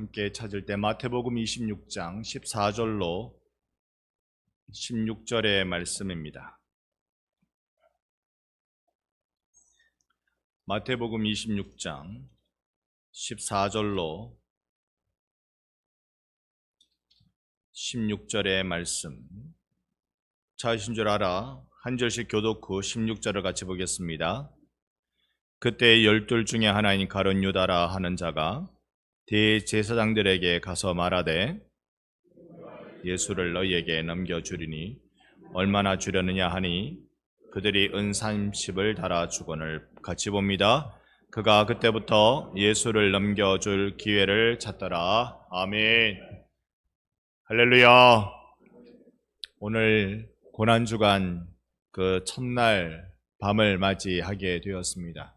함께 찾을 때 마태복음 26장 14절로 16절의 말씀입니다. 마태복음 26장 14절로 16절의 말씀. 찾으신 줄 알아 한 절씩 교독 후 16절을 같이 보겠습니다. 그때 12 중에 하나인 가룟 유다라 하는 자가 대제사장들에게 가서 말하되 예수를 너희에게 넘겨주리니 얼마나 주려느냐 하니 그들이 은 30을 달아 주거늘 같이 봅니다. 그가 그때부터 예수를 넘겨줄 기회를 찾더라. 아멘. 할렐루야. 오늘 고난주간 그 첫날 밤을 맞이하게 되었습니다.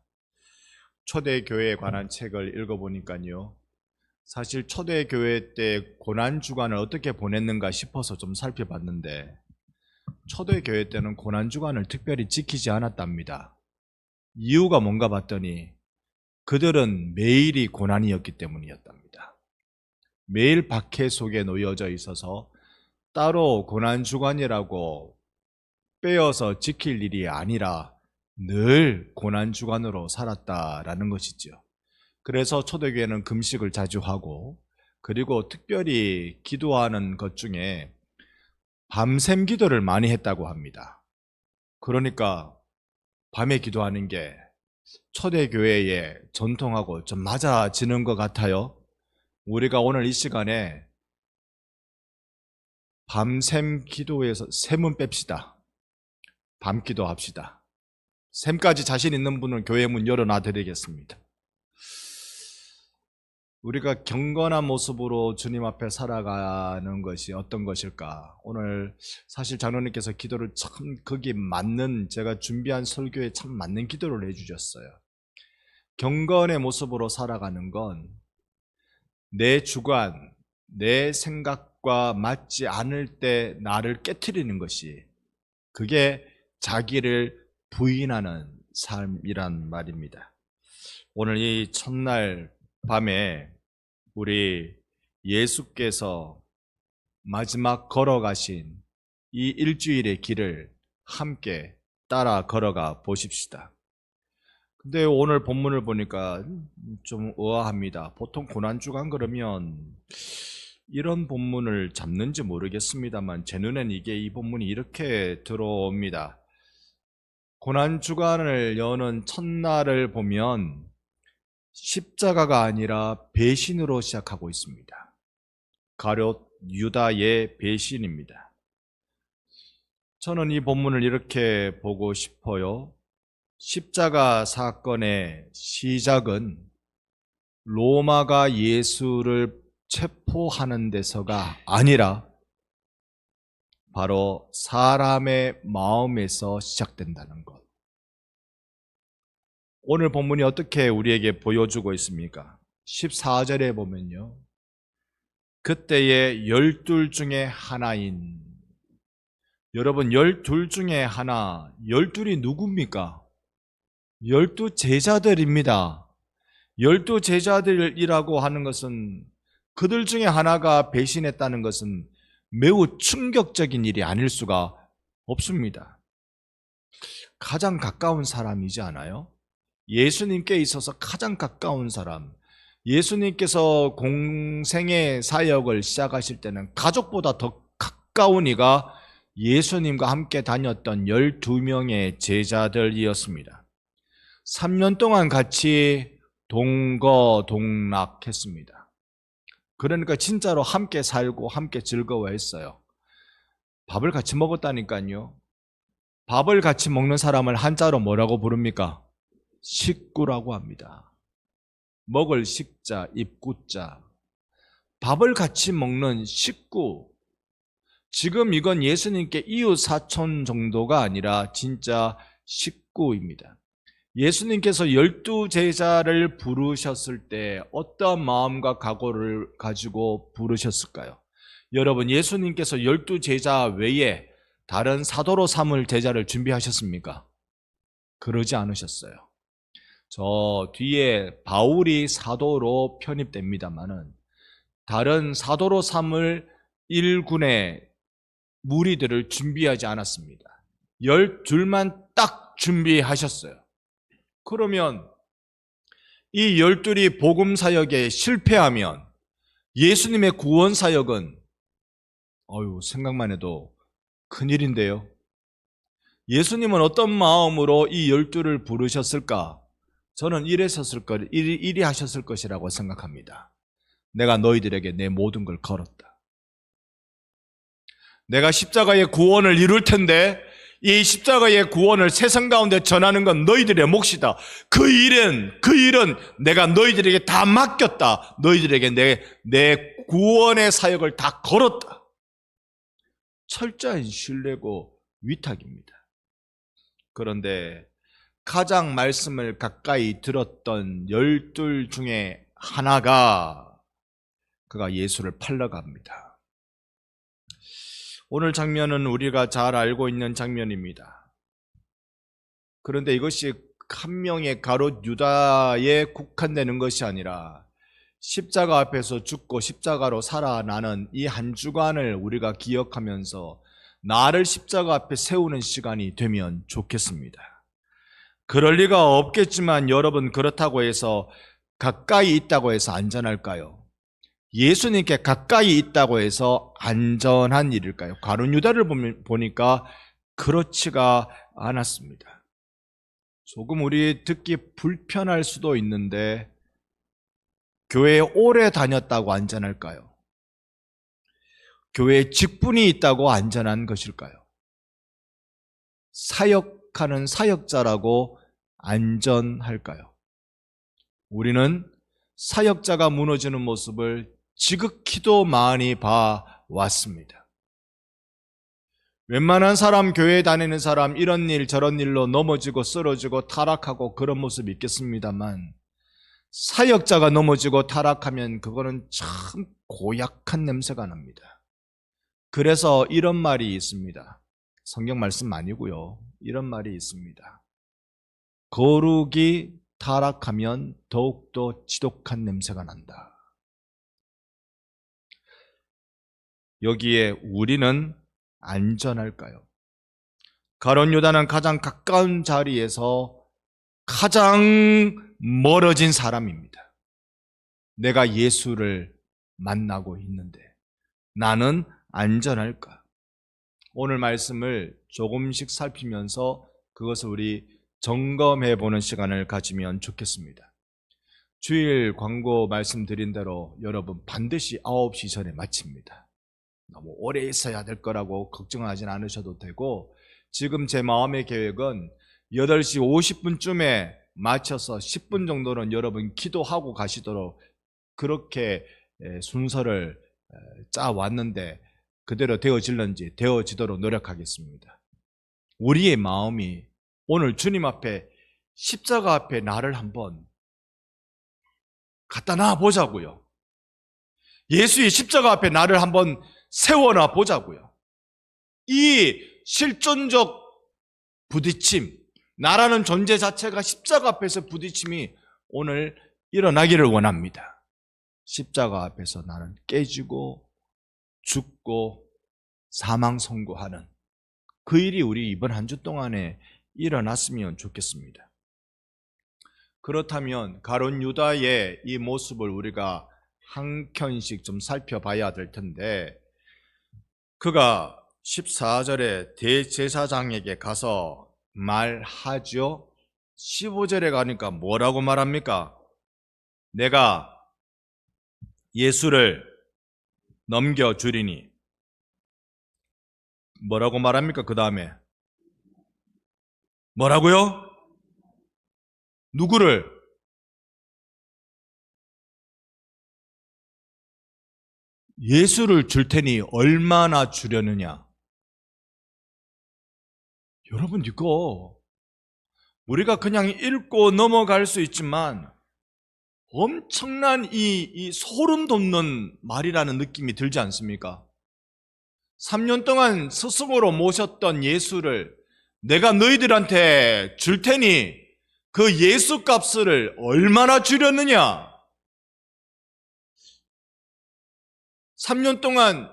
초대교회에 관한 책을 읽어보니까요, 사실 초대교회 때 고난주간을 어떻게 보냈는가 싶어서 좀 살펴봤는데 초대교회 때는 고난주간을 특별히 지키지 않았답니다. 이유가 뭔가 봤더니 그들은 매일이 고난이었기 때문이었답니다. 매일 박해 속에 놓여져 있어서 따로 고난주간이라고 빼어서 지킬 일이 아니라 늘 고난주간으로 살았다라는 것이죠. 그래서 초대교회는 금식을 자주 하고, 그리고 특별히 기도하는 것 중에 밤샘 기도를 많이 했다고 합니다. 그러니까 밤에 기도하는 게 초대교회의 전통하고 좀 맞아지는 것 같아요. 우리가 오늘 이 시간에 밤샘 기도에서 샘은 뺍시다. 밤 기도합시다. 샘까지 자신 있는 분은 교회 문 열어놔 드리겠습니다. 우리가 경건한 모습으로 주님 앞에 살아가는 것이 어떤 것일까? 오늘 사실 장로님께서 기도를 참 거기 맞는, 제가 준비한 설교에 참 맞는 기도를 해주셨어요. 경건의 모습으로 살아가는 건 내 주관, 내 생각과 맞지 않을 때 나를 깨트리는 것이, 그게 자기를 부인하는 삶이란 말입니다. 오늘 이 첫날 밤에 우리 예수께서 마지막 걸어가신 이 일주일의 길을 함께 따라 걸어가 보십시다. 근데 오늘 본문을 보니까 좀 의아합니다. 보통 고난주간 그러면 이런 본문을 잡는지 모르겠습니다만 제 눈엔 이 본문이 이렇게 들어옵니다. 고난주간을 여는 첫날을 보면 십자가가 아니라 배신으로 시작하고 있습니다. 가룟 유다의 배신입니다. 저는 이 본문을 이렇게 보고 싶어요. 십자가 사건의 시작은 로마가 예수를 체포하는 데서가 아니라 바로 사람의 마음에서 시작된다는 것. 오늘 본문이 어떻게 우리에게 보여주고 있습니까? 14절에 보면요, 그때의 12 중에 하나인, 여러분 12 중에 하나, 12이 누굽니까? 12 제자들입니다. 12 제자들이라고 하는 것은, 그들 중에 하나가 배신했다는 것은 매우 충격적인 일이 아닐 수가 없습니다. 가장 가까운 사람이지 않아요? 예수님께 있어서 가장 가까운 사람, 예수님께서 공생의 사역을 시작하실 때는 가족보다 더 가까운 이가 예수님과 함께 다녔던 12명의 제자들이었습니다. 3년 동안 같이 동거동락했습니다. 그러니까 진짜로 함께 살고 함께 즐거워했어요. 밥을 같이 먹었다니까요. 밥을 같이 먹는 사람을 한자로 뭐라고 부릅니까? 식구라고 합니다. 먹을 식자, 입구자. 밥을 같이 먹는 식구. 지금 이건 예수님께 이웃 사촌 정도가 아니라 진짜 식구입니다. 예수님께서 12 제자를 부르셨을 때 어떠한 마음과 각오를 가지고 부르셨을까요? 여러분, 예수님께서 12 제자 외에 다른 사도로 삼을 제자를 준비하셨습니까? 그러지 않으셨어요. 저 뒤에 바울이 사도로 편입됩니다만은 다른 사도로 삼을 일군의 무리들을 준비하지 않았습니다. 12만 딱 준비하셨어요. 그러면 이 12이 복음 사역에 실패하면 예수님의 구원 사역은 생각만 해도 큰일인데요. 예수님은 어떤 마음으로 이 12를 부르셨을까? 저는 이리 하셨을 것이라고 생각합니다. 내가 너희들에게 내 모든 걸 걸었다. 내가 십자가의 구원을 이룰 텐데 이 십자가의 구원을 세상 가운데 전하는 건 너희들의 몫이다. 그 일은 내가 너희들에게 다 맡겼다. 너희들에게 내 구원의 사역을 다 걸었다. 철저한 신뢰고 위탁입니다. 그런데 가장 말씀을 가까이 들었던 12 중에 하나가 그가 예수를 팔러갑니다. 오늘 장면은 우리가 잘 알고 있는 장면입니다. 그런데 이것이 한 명의 가롯 유다에 국한되는 것이 아니라 십자가 앞에서 죽고 십자가로 살아나는 이 한 주간을 우리가 기억하면서 나를 십자가 앞에 세우는 시간이 되면 좋겠습니다. 그럴 리가 없겠지만 여러분, 그렇다고 해서 가까이 있다고 해서 안전할까요? 예수님께 가까이 있다고 해서 안전한 일일까요? 가룟 유다를 보니까 그렇지가 않았습니다. 조금 우리 듣기 불편할 수도 있는데 교회에 오래 다녔다고 안전할까요? 교회에 직분이 있다고 안전한 것일까요? 사역하는 사역자라고 안전할까요? 우리는 사역자가 무너지는 모습을 지극히도 많이 봐왔습니다. 웬만한 사람, 교회에 다니는 사람, 이런 일 저런 일로 넘어지고 쓰러지고 타락하고 그런 모습이 있겠습니다만 사역자가 넘어지고 타락하면 그거는 참 고약한 냄새가 납니다. 그래서 이런 말이 있습니다. 성경 말씀 아니고요. 이런 말이 있습니다. 거룩이 타락하면 더욱더 지독한 냄새가 난다. 여기에 우리는 안전할까요? 가룟 유다는 가장 가까운 자리에서 가장 멀어진 사람입니다. 내가 예수를 만나고 있는데 나는 안전할까? 오늘 말씀을 조금씩 살피면서 그것을 우리 점검해 보는 시간을 가지면 좋겠습니다. 주일 광고 말씀드린 대로 여러분 반드시 9시 전에 마칩니다. 너무 오래 있어야 될 거라고 걱정하진 않으셔도 되고, 지금 제 마음의 계획은 8시 50분쯤에 마쳐서 10분 정도는 여러분 기도하고 가시도록 그렇게 순서를 짜왔는데 그대로 되어지도록 노력하겠습니다. 우리의 마음이 오늘 주님 앞에, 십자가 앞에 나를 한번 갖다 놔 보자고요. 예수의 십자가 앞에 나를 한번 세워놔 보자고요. 이 실존적 부딪힘, 나라는 존재 자체가 십자가 앞에서 부딪힘이 오늘 일어나기를 원합니다. 십자가 앞에서 나는 깨지고 죽고 사망 선고하는 그 일이 우리 이번 한 주 동안에 일어났으면 좋겠습니다. 그렇다면 가룟 유다의 이 모습을 우리가 한 켠씩 좀 살펴봐야 될 텐데, 그가 14절에 대제사장에게 가서 말하죠. 15절에 가니까 뭐라고 말합니까? 내가 예수를 넘겨주리니. 뭐라고 말합니까? 그 다음에 뭐라고요? 누구를? 예수를 줄 테니 얼마나 주려느냐? 여러분, 이거 우리가 그냥 읽고 넘어갈 수 있지만 엄청난 이 소름 돋는 말이라는 느낌이 들지 않습니까? 3년 동안 스승으로 모셨던 예수를 내가 너희들한테 줄 테니 그 예수 값을 얼마나 주려느냐? 3년 동안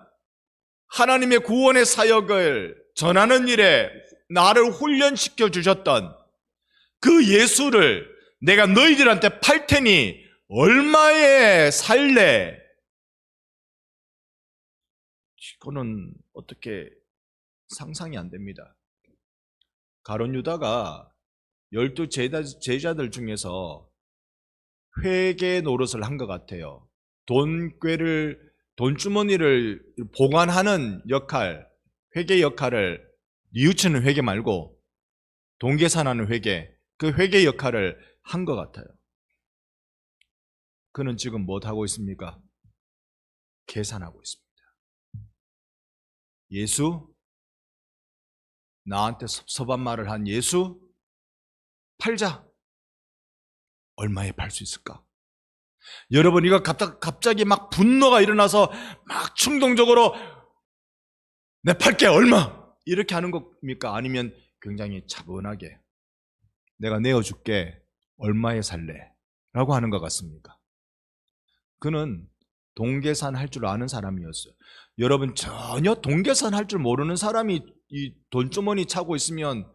하나님의 구원의 사역을 전하는 일에 나를 훈련시켜 주셨던 그 예수를 내가 너희들한테 팔 테니 얼마에 살래? 이거는 어떻게 상상이 안 됩니다. 가룟 유다가 12 제자들 중에서 회계 노릇을 한 것 같아요. 돈주머니를 보관하는 역할, 회계 역할을, 뉘우치는 회계 말고 돈 계산하는 회계, 그 회계 역할을 한 것 같아요. 그는 지금 뭐 하고 있습니까? 계산하고 있습니다. 예수, 나한테 섭섭한 말을 한 예수, 팔자. 얼마에 팔 수 있을까? 여러분, 이거 갑자기 막 분노가 일어나서 막 충동적으로 내 팔게 얼마? 이렇게 하는 겁니까? 아니면 굉장히 차분하게 내가 내어줄게 얼마에 살래? 라고 하는 것 같습니까? 그는 동계산 할 줄 아는 사람이었어요. 여러분, 전혀 동계산 할 줄 모르는 사람이 이 돈주머니 차고 있으면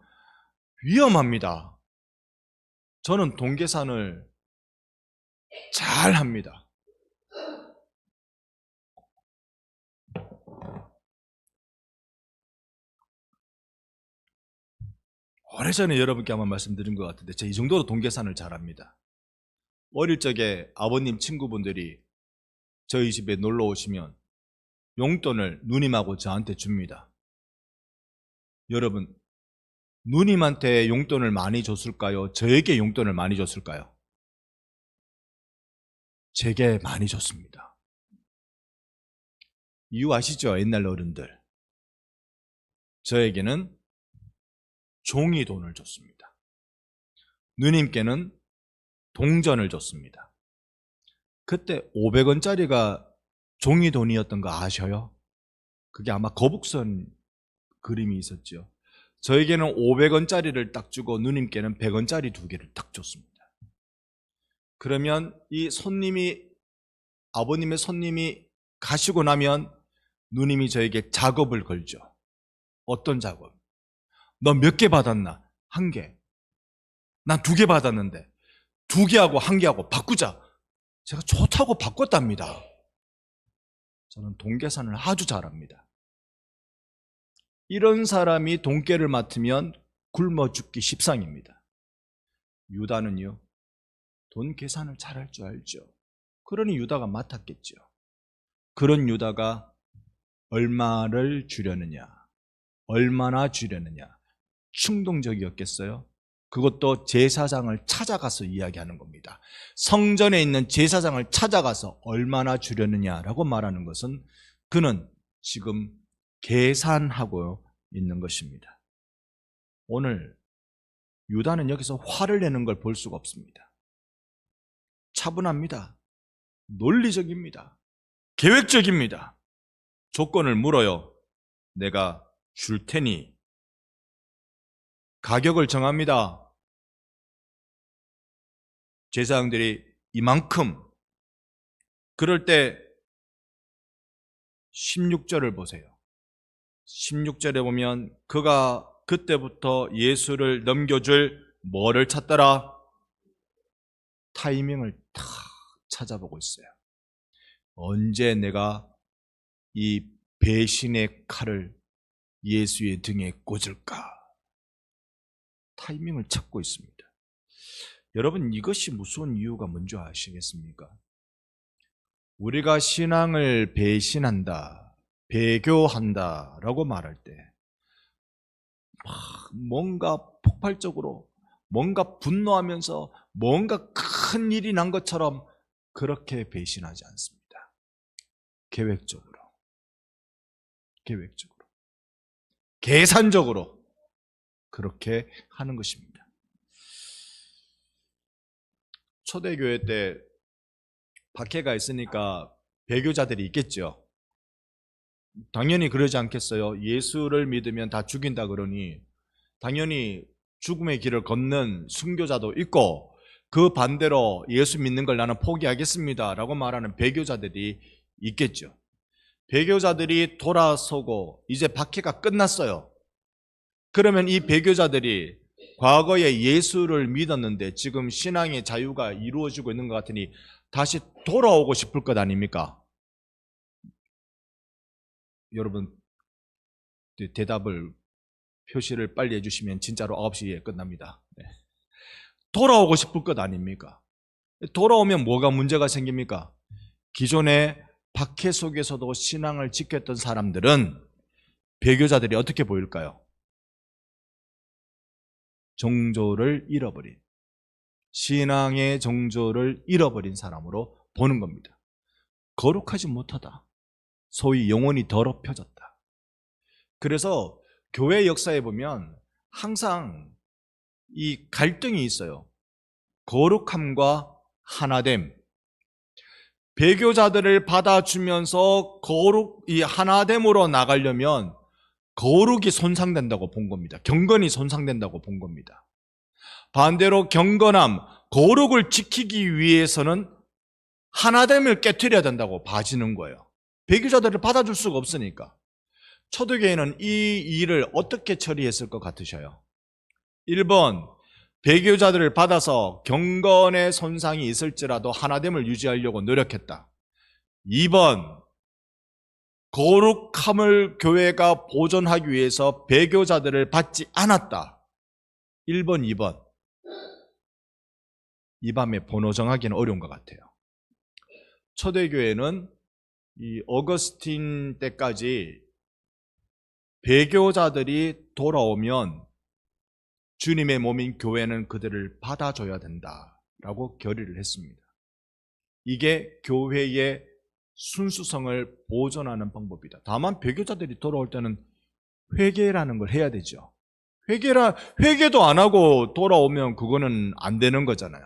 위험합니다. 저는 동계산을 잘 합니다. 오래전에 여러분께 한번 말씀드린 것 같은데 제가 이 정도로 동계산을 잘합니다. 어릴 적에 아버님 친구분들이 저희 집에 놀러 오시면 용돈을 누님하고 저한테 줍니다. 여러분, 누님한테 용돈을 많이 줬을까요? 저에게 용돈을 많이 줬을까요? 제게 많이 줬습니다. 이유 아시죠? 옛날 어른들. 저에게는 종이 돈을 줬습니다. 누님께는 동전을 줬습니다. 그때 500원짜리가 종이 돈이었던 거 아셔요? 그게 아마 거북선 그림이 있었죠. 저에게는 500원짜리를 딱 주고 누님께는 100원짜리 2개를 딱 줬습니다. 그러면 이 손님이, 아버님의 손님이 가시고 나면 누님이 저에게 작업을 걸죠. 어떤 작업? 너 몇 개 받았나? 1개. 난 2개 받았는데 2개하고 1개하고 바꾸자. 제가 좋다고 바꿨답니다. 저는 돈계산을 아주 잘합니다. 이런 사람이 돈깨를 맡으면 굶어 죽기 십상입니다. 유다는요, 돈 계산을 잘할 줄 알죠. 그러니 유다가 맡았겠죠. 그런 유다가 얼마를 주려느냐, 얼마나 주려느냐, 충동적이었겠어요? 그것도 제사장을 찾아가서 이야기하는 겁니다. 성전에 있는 제사장을 찾아가서 얼마나 주려느냐라고 말하는 것은 그는 지금 계산하고 있는 것입니다. 오늘 유다는 여기서 화를 내는 걸 볼 수가 없습니다. 차분합니다. 논리적입니다. 계획적입니다. 조건을 물어요. 내가 줄 테니. 가격을 정합니다. 제사장들이 이만큼. 그럴 때 16절을 보세요. 16절에 보면 그가 그때부터 예수를 넘겨줄 뭐를 찾더라? 타이밍을 다 찾아보고 있어요. 언제 내가 이 배신의 칼을 예수의 등에 꽂을까? 타이밍을 찾고 있습니다. 여러분, 이것이 무서운 이유가 뭔지 아시겠습니까? 우리가 신앙을 배신한다, 배교한다 라고 말할 때 뭔가 폭발적으로, 뭔가 분노하면서 뭔가 큰 일이 난 것처럼 그렇게 배신하지 않습니다. 계획적으로, 계산적으로 그렇게 하는 것입니다. 초대교회 때 박해가 있으니까 배교자들이 있겠죠. 당연히 그러지 않겠어요? 예수를 믿으면 다 죽인다 그러니 당연히 죽음의 길을 걷는 순교자도 있고, 그 반대로 예수 믿는 걸 나는 포기하겠습니다 라고 말하는 배교자들이 있겠죠. 배교자들이 돌아서고 이제 박해가 끝났어요. 그러면 이 배교자들이 과거에 예수를 믿었는데 지금 신앙의 자유가 이루어지고 있는 것 같으니 다시 돌아오고 싶을 것 아닙니까? 여러분 대답을 표시를 빨리 해주시면 진짜로 9시에 끝납니다. 네. 돌아오고 싶을 것 아닙니까? 돌아오면 뭐가 문제가 생깁니까? 기존의 박해 속에서도 신앙을 지켰던 사람들은 배교자들이 어떻게 보일까요? 정조를 잃어버린, 신앙의 정조를 잃어버린 사람으로 보는 겁니다. 거룩하지 못하다. 소위 영혼이 더럽혀졌다. 그래서 교회 역사에 보면 항상 이 갈등이 있어요. 거룩함과 하나됨. 배교자들을 받아주면서 이 하나됨으로 나가려면 거룩이 손상된다고 본 겁니다. 경건이 손상된다고 본 겁니다. 반대로 경건함, 거룩을 지키기 위해서는 하나됨을 깨트려야 된다고 봐지는 거예요. 배교자들을 받아줄 수가 없으니까. 초대교회는 이 일을 어떻게 처리했을 것 같으셔요? 1번, 배교자들을 받아서 경건의 손상이 있을지라도 하나됨을 유지하려고 노력했다. 2번, 거룩함을 교회가 보존하기 위해서 배교자들을 받지 않았다. 1번, 2번. 이 밤에 번호 정하기는 어려운 것 같아요. 초대교회는 이 어거스틴 때까지 배교자들이 돌아오면 주님의 몸인 교회는 그들을 받아줘야 된다라고 결의를 했습니다. 이게 교회의 순수성을 보존하는 방법이다. 다만 배교자들이 돌아올 때는 회개라는 걸 해야 되죠. 회개도 안 하고 돌아오면 그거는 안 되는 거잖아요.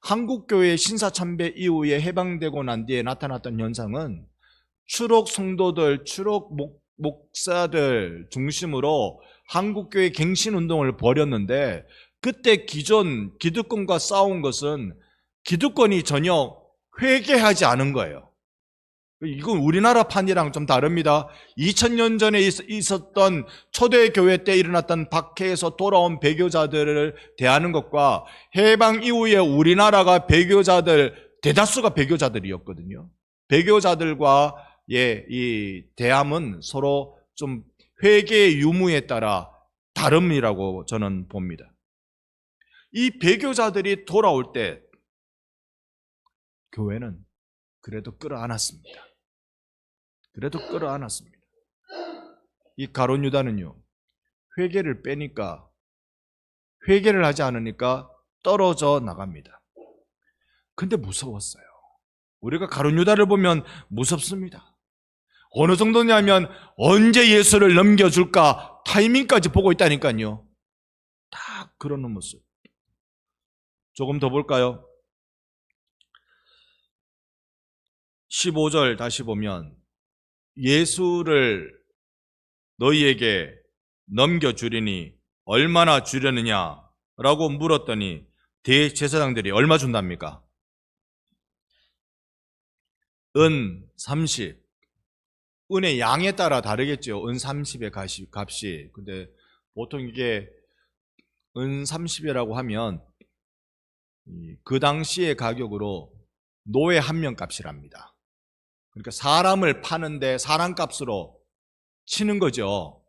한국교회 신사참배 이후에 해방되고 난 뒤에 나타났던 현상은 추록 성도들, 추록 목사들 중심으로 한국교회 갱신운동을 벌였는데 그때 기존 기득권과 싸운 것은 기득권이 전혀 회개하지 않은 거예요. 이건 우리나라 판이랑 좀 다릅니다. 2000년 전에 있었던 초대교회 때 일어났던 박해에서 돌아온 배교자들을 대하는 것과 해방 이후에 우리나라가 대다수가 배교자들이었거든요. 배교자들과 이 대함은 서로 좀 회개의 유무에 따라 다름이라고 저는 봅니다. 이 배교자들이 돌아올 때 교회는 그래도 끌어안았습니다. 이 가룟 유다는요, 회개를 하지 않으니까 떨어져 나갑니다. 근데 무서웠어요. 우리가 가룟 유다를 보면 무섭습니다. 어느 정도냐면 언제 예수를 넘겨줄까 타이밍까지 보고 있다니까요. 딱 그러는 모습. 조금 더 볼까요? 15절 다시 보면 예수를 너희에게 넘겨주리니 얼마나 주려느냐라고 물었더니 대제사장들이 얼마 준답니까? 은 30. 은의 양에 따라 다르겠죠. 은 30의 값이. 근데 보통 이게 은 30이라고 하면 그 당시의 가격으로 노예 한 명 값이랍니다. 그러니까 사람을 파는데 사람 값으로 치는 거죠.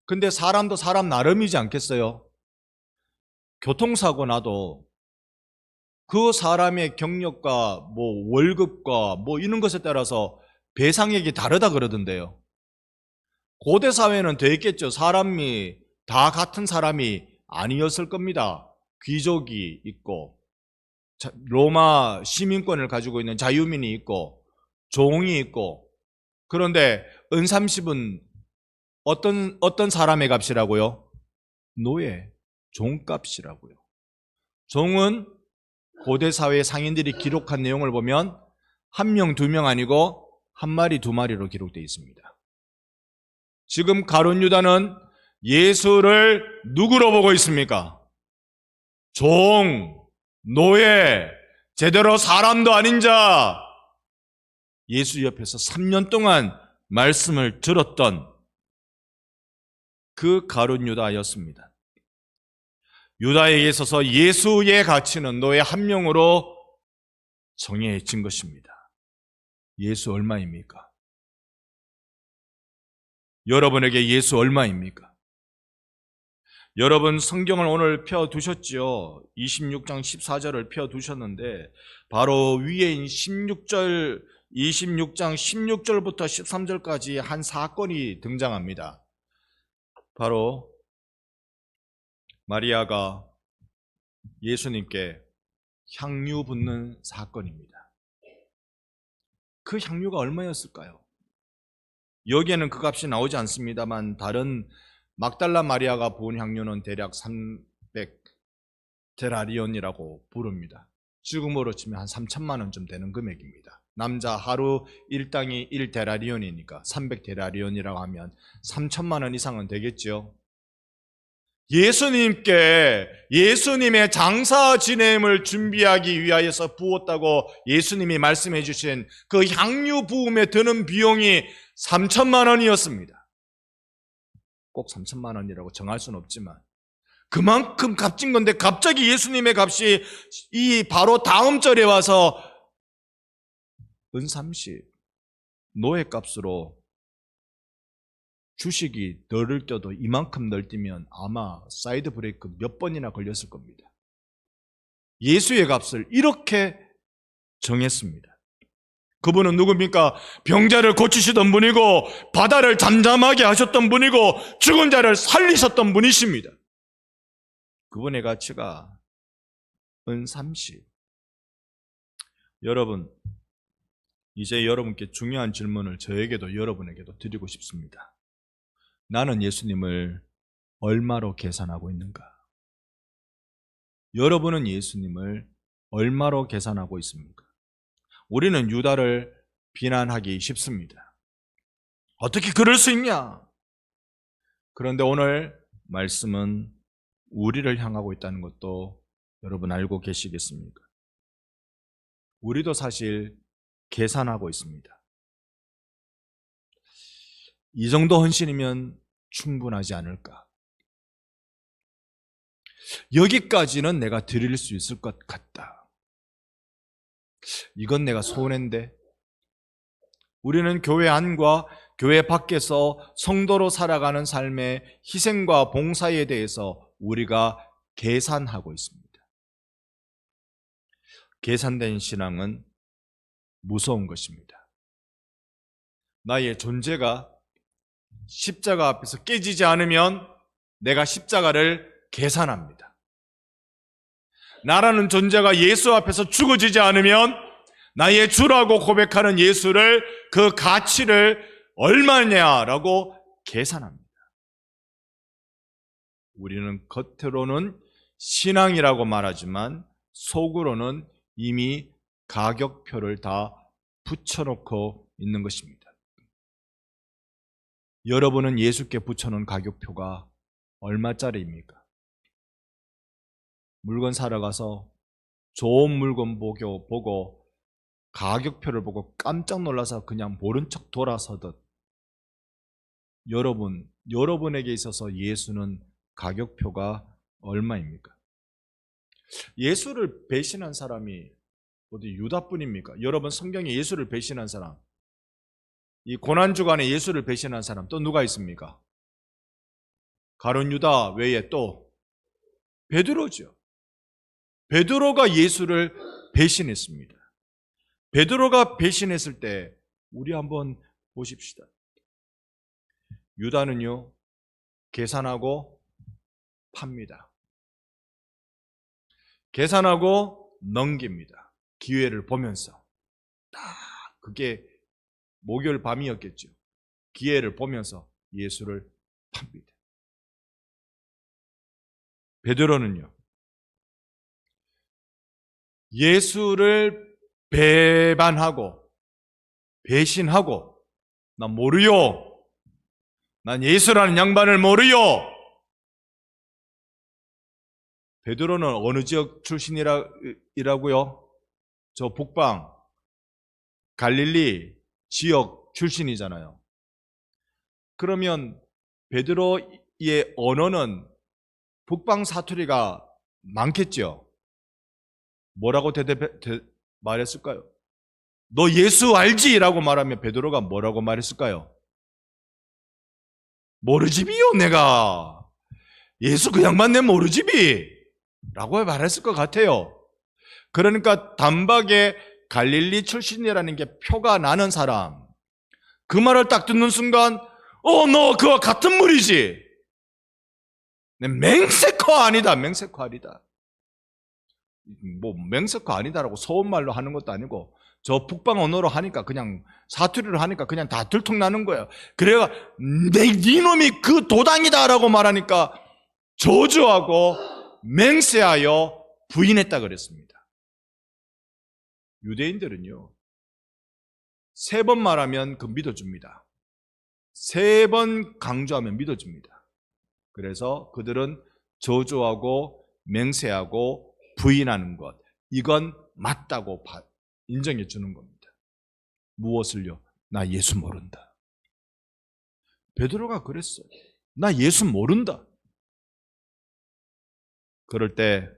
근데 사람도 사람 나름이지 않겠어요? 교통사고 나도 그 사람의 경력과 월급과 이런 것에 따라서 배상액이 다르다 그러던데요. 고대 사회는 더 있겠죠. 사람이 다 같은 사람이 아니었을 겁니다. 귀족이 있고 로마 시민권을 가지고 있는 자유민이 있고 종이 있고. 그런데 은 30은 어떤 사람의 값이라고요? 노예, 종값이라고요. 종은 고대 사회 상인들이 기록한 내용을 보면 1명, 2명 아니고 1마리, 2마리로 기록되어 있습니다. 지금 가룟 유다는 예수를 누구로 보고 있습니까? 종, 노예, 제대로 사람도 아닌 자. 예수 옆에서 3년 동안 말씀을 들었던 그 가룟 유다였습니다. 유다에게 있어서 예수의 가치는 너의 한 명으로 정해진 것입니다. 예수 얼마입니까? 여러분에게 예수 얼마입니까? 여러분 성경을 오늘 펴두셨죠? 26장 14절을 펴두셨는데 바로 위에 26장 16절부터 13절까지 한 사건이 등장합니다. 바로 마리아가 예수님께 향유 붓는 사건입니다. 그 향유가 얼마였을까요? 여기에는 그 값이 나오지 않습니다만 다른 막달라 마리아가 부은 향유는 대략 300데나리온이라고 부릅니다. 지금으로 치면 한 3천만 원쯤 되는 금액입니다. 남자 하루 일당이 1데나리온이니까 300데나리온이라고 하면 3천만 원 이상은 되겠죠. 예수님께 예수님의 장사 지냄을 준비하기 위하여서 부었다고 예수님이 말씀해 주신 그 향유 부음에 드는 비용이 3천만 원이었습니다. 꼭 3천만 원이라고 정할 수는 없지만 그만큼 값진 건데 갑자기 예수님의 값이 이 바로 다음 절에 와서 은30 노예값으로 주식이 널을 떠도 이만큼 널뛰면 아마 사이드 브레이크 몇 번이나 걸렸을 겁니다. 예수의 값을 이렇게 정했습니다. 그분은 누굽니까? 병자를 고치시던 분이고 바다를 잠잠하게 하셨던 분이고 죽은 자를 살리셨던 분이십니다. 그분의 가치가 은30. 여러분, 이제 여러분께 중요한 질문을 저에게도 여러분에게도 드리고 싶습니다. 나는 예수님을 얼마로 계산하고 있는가? 여러분은 예수님을 얼마로 계산하고 있습니까? 우리는 유다를 비난하기 쉽습니다. 어떻게 그럴 수 있냐? 그런데 오늘 말씀은 우리를 향하고 있다는 것도 여러분 알고 계시겠습니까? 우리도 사실 계산하고 있습니다. 이 정도 헌신이면 충분하지 않을까? 여기까지는 내가 드릴 수 있을 것 같다. 이건 내가 소원인데. 우리는 교회 안과 교회 밖에서 성도로 살아가는 삶의 희생과 봉사에 대해서 우리가 계산하고 있습니다. 계산된 신앙은 무서운 것입니다. 나의 존재가 십자가 앞에서 깨지지 않으면 내가 십자가를 계산합니다. 나라는 존재가 예수 앞에서 죽어지지 않으면 나의 주라고 고백하는 예수를 그 가치를 얼마냐라고 계산합니다. 우리는 겉으로는 신앙이라고 말하지만 속으로는 이미 가격표를 다 붙여놓고 있는 것입니다. 여러분은 예수께 붙여놓은 가격표가 얼마짜리입니까? 물건 사러 가서 좋은 물건 보고 가격표를 보고 깜짝 놀라서 그냥 모른 척 돌아서듯 여러분에게 있어서 예수는 가격표가 얼마입니까? 예수를 배신한 사람이 어디 유다뿐입니까? 여러분 성경에 예수를 배신한 사람, 이 고난주간에 예수를 배신한 사람 또 누가 있습니까? 가룟 유다 외에 또 베드로죠. 베드로가 예수를 배신했습니다. 베드로가 배신했을 때 우리 한번 보십시다. 유다는요, 계산하고 팝니다. 계산하고 넘깁니다. 기회를 보면서. 딱 그게 목요일 밤이었겠죠. 기회를 보면서 예수를 팝니다. 베드로는요, 예수를 배반하고 배신하고 난 모르요. 난 예수라는 양반을 모르요. 베드로는 어느 지역 출신이라고요? 저 북방 갈릴리 지역 출신이잖아요. 그러면 베드로의 언어는 북방 사투리가 많겠죠. 뭐라고 말했을까요? 너 예수 알지? 라고 말하면 베드로가 뭐라고 말했을까요? 모르지비요 내가. 예수 그 양반 내 모르지비 라고 말했을 것 같아요. 그러니까 단박에 갈릴리 출신이라는 게 표가 나는 사람, 그 말을 딱 듣는 순간 너 그와 같은 물이지. 맹세코 아니다. 맹세코 아니다. 뭐 맹세코 아니다라고 소원말로 하는 것도 아니고 저 북방 언어로 하니까 그냥 사투리로 하니까 그냥 다 들통나는 거예요. 그래가 네 놈이 그 도당이다라고 말하니까 저주하고 맹세하여 부인했다 그랬습니다. 유대인들은요 3번 말하면 그 믿어줍니다. 3번 강조하면 믿어줍니다. 그래서 그들은 저주하고 맹세하고 부인하는 것, 이건 맞다고 인정해 주는 겁니다. 무엇을요? 나 예수 모른다. 베드로가 그랬어요. 나 예수 모른다. 그럴 때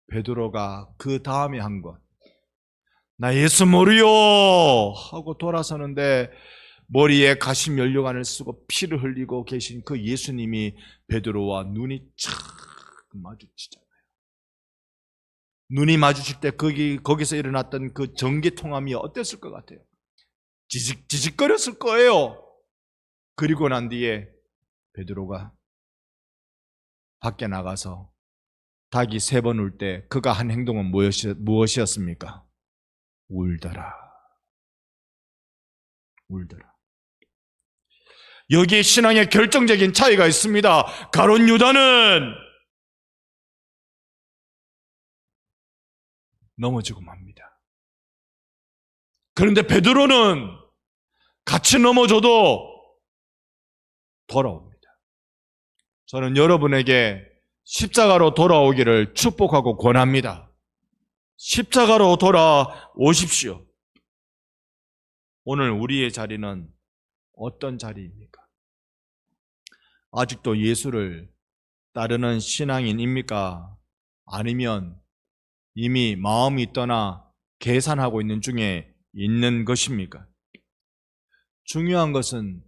베드로가 그 다음에 한 것, 나 예수 모르요 하고 돌아서는데 머리에 가시 연료관을 쓰고 피를 흘리고 계신 그 예수님이 베드로와 눈이 착 마주치잖아요. 눈이 마주칠 때 거기서 일어났던 그 전개통함이 어땠을 것 같아요? 지직거렸을 거예요. 그리고 난 뒤에 베드로가 밖에 나가서 닭이 3번 울 때 그가 한 행동은 무엇이었습니까? 울더라. 울더라. 여기에 신앙의 결정적인 차이가 있습니다. 가룟 유다는 넘어지고 맙니다. 그런데 베드로는 같이 넘어져도 돌아옵니다. 저는 여러분에게 십자가로 돌아오기를 축복하고 권합니다. 십자가로 돌아오십시오. 오늘 우리의 자리는 어떤 자리입니까? 아직도 예수를 따르는 신앙인입니까? 아니면 이미 마음이 떠나 계산하고 있는 중에 있는 것입니까? 중요한 것은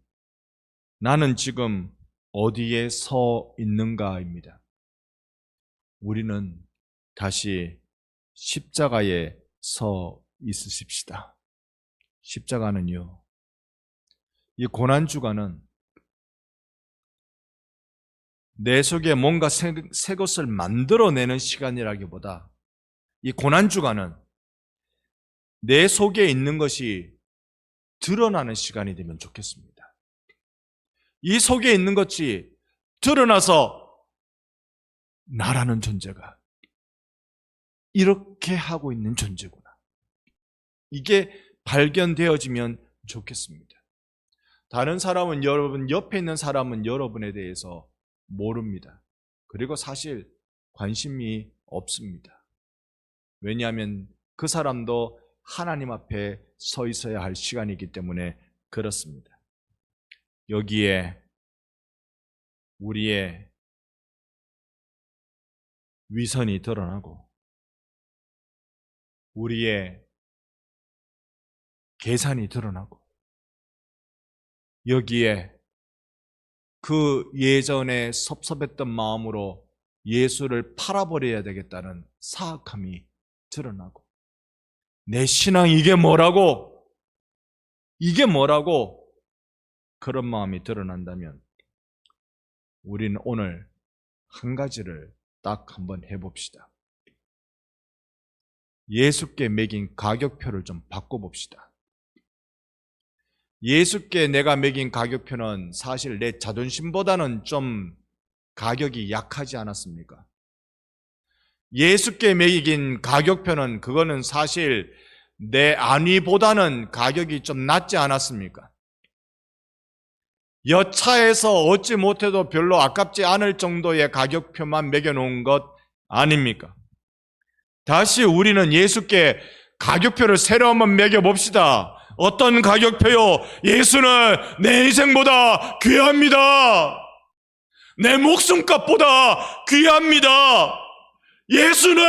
나는 지금 어디에 서 있는가입니다. 우리는 다시 십자가에 서 있으십시다. 십자가는요, 이 고난주간은 내 속에 뭔가 새 것을 만들어내는 시간이라기보다 이 고난주간은 내 속에 있는 것이 드러나는 시간이 되면 좋겠습니다. 이 속에 있는 것이 드러나서 나라는 존재가 이렇게 하고 있는 존재구나, 이게 발견되어지면 좋겠습니다. 다른 사람은, 여러분 옆에 있는 사람은 여러분에 대해서 모릅니다. 그리고 사실 관심이 없습니다. 왜냐하면 그 사람도 하나님 앞에 서 있어야 할 시간이기 때문에 그렇습니다. 여기에 우리의 위선이 드러나고 우리의 계산이 드러나고 여기에 그 예전에 섭섭했던 마음으로 예수를 팔아버려야 되겠다는 사악함이 드러나고 내 신앙 이게 뭐라고 그런 마음이 드러난다면 우리는 오늘 한 가지를 딱 한번 해봅시다. 예수께 매긴 가격표를 좀 바꿔봅시다. 예수께 내가 매긴 가격표는 사실 내 자존심보다는 좀 가격이 약하지 않았습니까? 예수께 매긴 가격표는 그거는 사실 내 안위보다는 가격이 좀 낮지 않았습니까? 여차해서 얻지 못해도 별로 아깝지 않을 정도의 가격표만 매겨놓은 것 아닙니까? 다시 우리는 예수께 가격표를 새로 한번 매겨봅시다. 어떤 가격표요? 예수는 내 인생보다 귀합니다. 내 목숨값보다 귀합니다. 예수는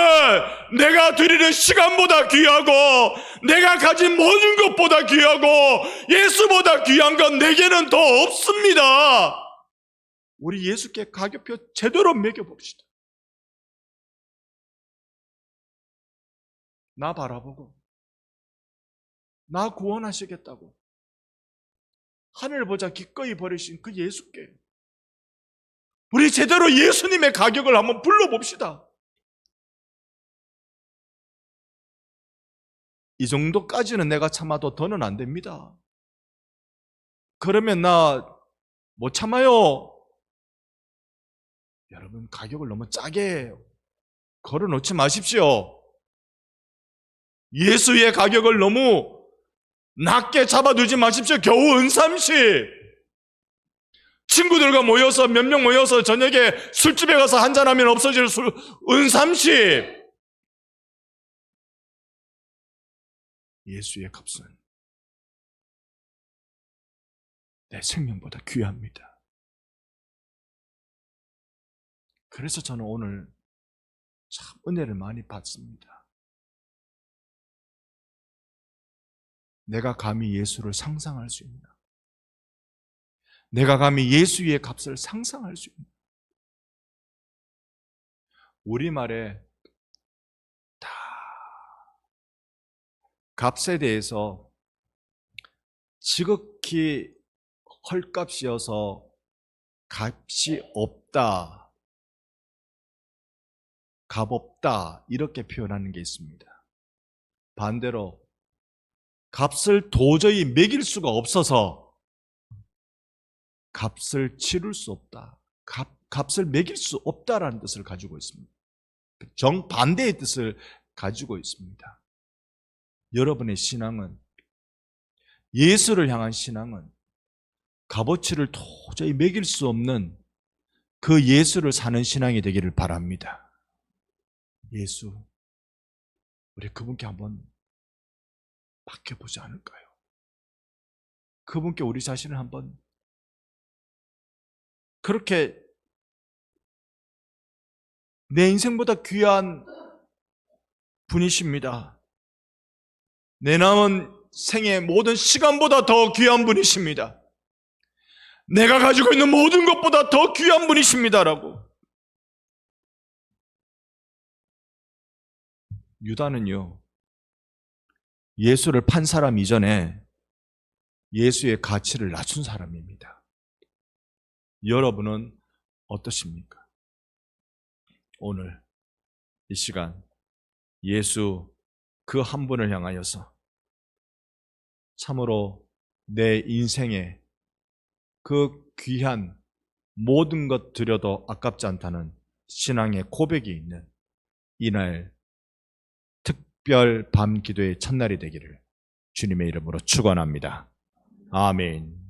내가 드리는 시간보다 귀하고 내가 가진 모든 것보다 귀하고 예수보다 귀한 건 내게는 더 없습니다. 우리 예수께 가격표 제대로 매겨봅시다. 나 바라보고 나 구원하시겠다고 하늘 보자 기꺼이 버리신 그 예수께 우리 제대로 예수님의 가격을 한번 불러봅시다. 이 정도까지는 내가 참아도 더는 안 됩니다. 그러면 나 못 참아요. 여러분, 가격을 너무 싸게 걸어놓지 마십시오. 예수의 가격을 너무 낮게 잡아두지 마십시오. 겨우 은삼시 친구들과 모여서 몇 명 모여서 저녁에 술집에 가서 한잔하면 없어질 술 은삼시 예수의 값은 내 생명보다 귀합니다. 그래서 저는 오늘 참 은혜를 많이 받습니다. 내가 감히 예수를 상상할 수 있나? 내가 감히 예수의 값을 상상할 수 있나? 우리말에 다 값에 대해서 지극히 헐값이어서 값이 없다, 값없다 이렇게 표현하는 게 있습니다. 반대로 값을 도저히 매길 수가 없어서 값을 치를 수 없다, 값을 매길 수 없다라는 뜻을 가지고 있습니다. 정반대의 뜻을 가지고 있습니다. 여러분의 신앙은, 예수를 향한 신앙은 값어치를 도저히 매길 수 없는 그 예수를 사는 신앙이 되기를 바랍니다. 예수, 우리 그분께 한번 맡겨보지 않을까요? 그분께 우리 자신을 한번 그렇게 내 인생보다 귀한 분이십니다. 내 남은 생의 모든 시간보다 더 귀한 분이십니다. 내가 가지고 있는 모든 것보다 더 귀한 분이십니다라고. 유다는요, 예수를 판 사람 이전에 예수의 가치를 낮춘 사람입니다. 여러분은 어떠십니까? 오늘 이 시간 예수 그 한 분을 향하여서 참으로 내 인생에 그 귀한 모든 것 드려도 아깝지 않다는 신앙의 고백이 있는 이날 특별 밤 기도의 첫날이 되기를 주님의 이름으로 축원합니다. 아멘.